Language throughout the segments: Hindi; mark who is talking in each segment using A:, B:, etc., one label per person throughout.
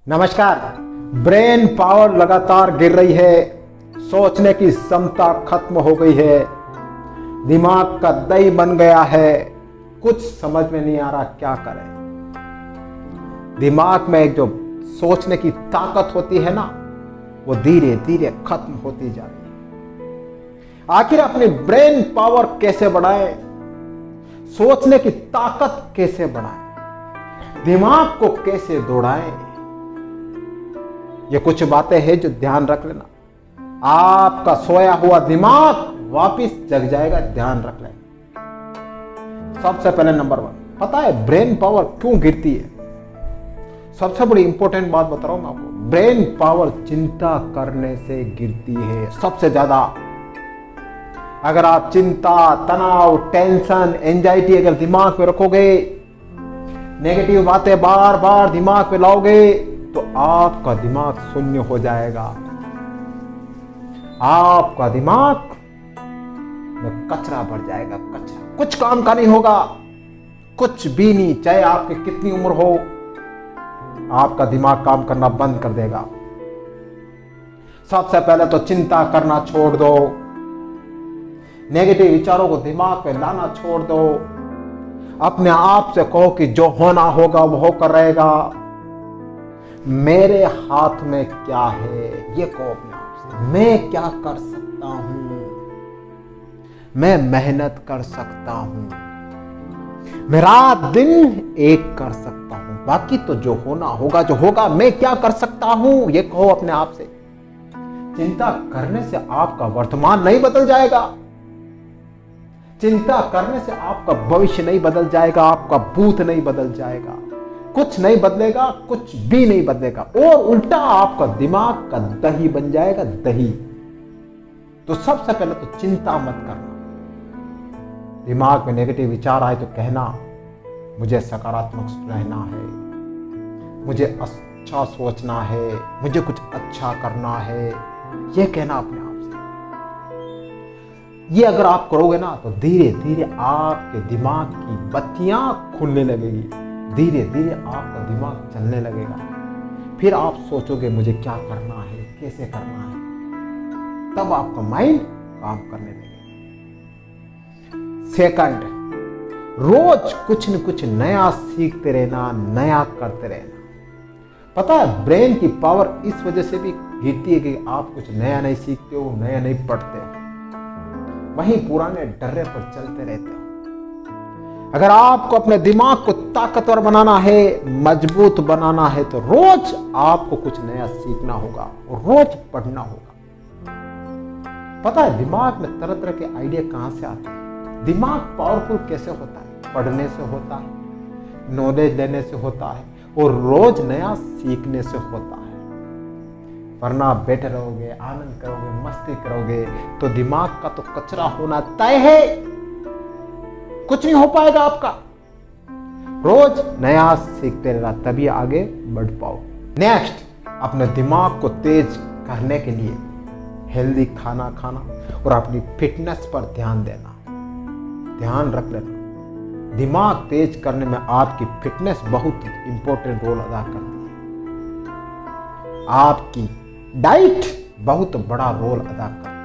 A: नमस्कार। ब्रेन पावर लगातार गिर रही है, सोचने की क्षमता खत्म हो गई है, दिमाग का दही बन गया है, कुछ समझ में नहीं आ रहा क्या करें। दिमाग में एक जो सोचने की ताकत होती है ना, वो धीरे धीरे खत्म होती जा रही है। आखिर अपनी ब्रेन पावर कैसे बढ़ाएं, सोचने की ताकत कैसे बढ़ाएं, दिमाग को कैसे दौड़ाएं, ये कुछ बातें हैं जो ध्यान रख लेना। आपका सोया हुआ दिमाग वापस जग जाएगा, ध्यान रख लेना। सबसे पहले नंबर 1, पता है ब्रेन पावर क्यों गिरती है? सबसे बड़ी इंपॉर्टेंट बात बता रहा हूं मैं आपको। ब्रेन पावर चिंता करने से गिरती है सबसे ज्यादा। अगर आप चिंता, तनाव, टेंशन, एंजाइटी अगर दिमाग में रखोगे, नेगेटिव बातें बार बार दिमाग में लाओगे, तो आपका दिमाग शून्य हो जाएगा। आपका दिमाग में कचरा भर जाएगा, कचरा, कुछ काम का नहीं होगा, कुछ भी नहीं। चाहे आपकी कितनी उम्र हो, आपका दिमाग काम करना बंद कर देगा। सबसे पहले तो चिंता करना छोड़ दो, नेगेटिव विचारों को दिमाग में लाना छोड़ दो। अपने आप से कहो कि जो होना होगा वो होकर रहेगा, मेरे हाथ में क्या है, ये कहो अपने आप से। मैं क्या कर सकता हूं, मैं मेहनत कर सकता हूं, मैं रात दिन एक कर सकता हूं, बाकी तो जो होना होगा जो होगा, मैं क्या कर सकता हूं, ये कहो अपने आप से। चिंता करने से आपका वर्तमान नहीं बदल जाएगा, चिंता करने से आपका भविष्य नहीं बदल जाएगा, आपका भूत नहीं बदल जाएगा, कुछ नहीं बदलेगा, कुछ भी नहीं बदलेगा, और उल्टा आपका दिमाग का दही बन जाएगा, दही। तो सबसे पहले तो चिंता मत करना। दिमाग में नेगेटिव विचार आए तो कहना मुझे सकारात्मक रहना है, मुझे अच्छा सोचना है, मुझे कुछ अच्छा करना है, यह कहना अपने आप से। ये अगर आप करोगे ना, तो धीरे धीरे आपके दिमाग की बत्तियां खुलने लगेगी, धीरे धीरे आपका दिमाग चलने लगेगा। फिर आप सोचोगे मुझे क्या करना है, कैसे करना है, तब आपका माइंड काम करने लगेगा। सेकंड, रोज कुछ न कुछ नया सीखते रहना, नया करते रहना। पता है ब्रेन की पावर इस वजह से भी गिरती है कि आप कुछ नया नहीं सीखते हो, नया नहीं पढ़ते हो, वहीं पुराने डर्रे पर चलते रहते हो। अगर आपको अपने दिमाग को ताकतवर बनाना है, मजबूत बनाना है, तो रोज आपको कुछ नया सीखना होगा और रोज पढ़ना होगा। पता है दिमाग में तरह तरह के आइडिया कहां से आते हैं? दिमाग पावरफुल कैसे होता है? पढ़ने से होता है, नॉलेज लेने से होता है, और रोज नया सीखने से होता है। वरना आप बैठे रहोगे, आनंद करोगे, मस्ती करोगे, तो दिमाग का तो कचरा होना तय है, कुछ नहीं हो पाएगा आपका। रोज नया सीखते रहना, तभी आगे बढ़ पाओ। नेक्स्ट, अपने दिमाग को तेज करने के लिए हेल्दी खाना खाना और अपनी फिटनेस पर ध्यान देना। ध्यान रख लेना, दिमाग तेज करने में आपकी फिटनेस बहुत इंपॉर्टेंट रोल अदा करती है। आपकी डाइट बहुत बड़ा रोल अदा करती है।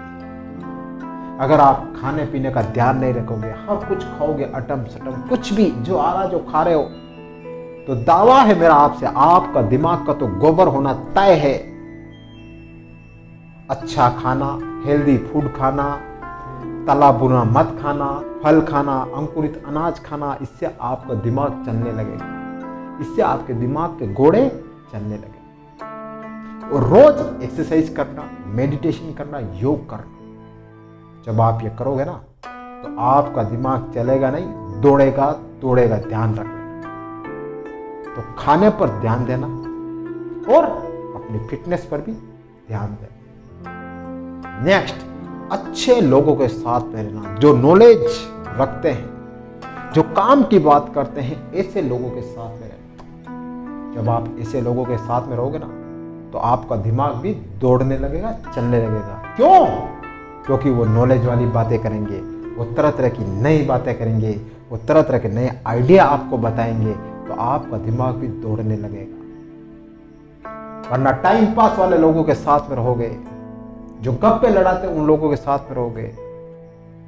A: अगर आप खाने पीने का ध्यान नहीं रखोगे, हर कुछ खाओगे, अटम सटम कुछ भी जो आ रहा जो खा रहे हो, तो दावा है मेरा आपसे, आपका दिमाग का तो गोबर होना तय है। अच्छा खाना, हेल्दी फूड खाना, तला भुना मत खाना, फल खाना, अंकुरित अनाज खाना, इससे आपका दिमाग चलने लगेगा, इससे आपके दिमाग के घोड़े चलने लगेंगे। और रोज एक्सरसाइज करना, मेडिटेशन करना, योग करना। जब आप ये करोगे ना, तो आपका दिमाग चलेगा नहीं, दौड़ेगा तोड़ेगा, ध्यान रखना। तो खाने पर ध्यान देना और अपनी फिटनेस पर भी ध्यान देना। नेक्स्ट, अच्छे लोगों के साथ में रहना, जो नॉलेज रखते हैं, जो काम की बात करते हैं, ऐसे लोगों के साथ में रहना। जब आप ऐसे लोगों के साथ में रहोगे ना, तो आपका दिमाग भी दौड़ने लगेगा, चलने लगेगा। क्यों? क्योंकि वो नॉलेज वाली बातें करेंगे, वो तरह तरह की नई बातें करेंगे, वो तरह तरह के नए आइडिया आपको बताएंगे, तो आपका दिमाग भी दौड़ने लगेगा। वरना टाइम पास वाले लोगों के साथ में रहोगे, जो गप्पे लड़ाते उन लोगों के साथ में रहोगे,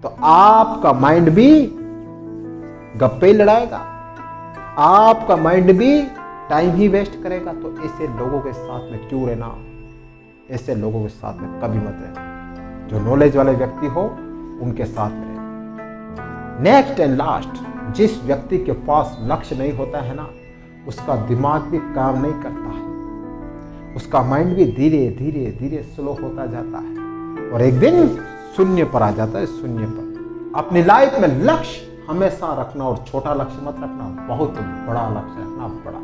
A: तो आपका माइंड भी गप्पे ही लड़ाएगा, आपका माइंड भी टाइम ही वेस्ट करेगा। तो ऐसे लोगों के साथ में क्यों रहना, ऐसे लोगों के साथ में कभी मत रहना। जो नॉलेज वाले व्यक्ति हो उनके साथ में रहना। नेक्स्ट एंड लास्ट, जिस व्यक्ति के पास लक्ष्य नहीं होता है ना, उसका दिमाग भी काम नहीं करता है, उसका माइंड भी धीरे धीरे धीरे स्लो होता जाता है और एक दिन शून्य पर आ जाता है, शून्य पर। अपनी लाइफ में लक्ष्य हमेशा रखना, और छोटा लक्ष्य मत रखना, बहुत बड़ा लक्ष्य रखना, बड़ा।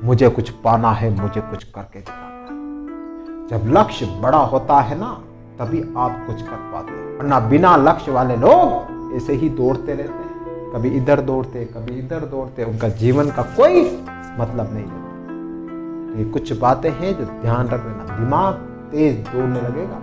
A: मुझे कुछ पाना है, मुझे कुछ करके दिखाना है। जब लक्ष्य बड़ा होता है ना, तभी आप कुछ कर पाते हैं, वरना बिना लक्ष्य वाले लोग ऐसे ही दौड़ते रहते हैं, कभी इधर दौड़ते, कभी इधर दौड़ते, उनका जीवन का कोई मतलब नहीं है। तो ये कुछ बातें हैं जो ध्यान रख लेना। दिमाग तेज दौड़ने लगेगा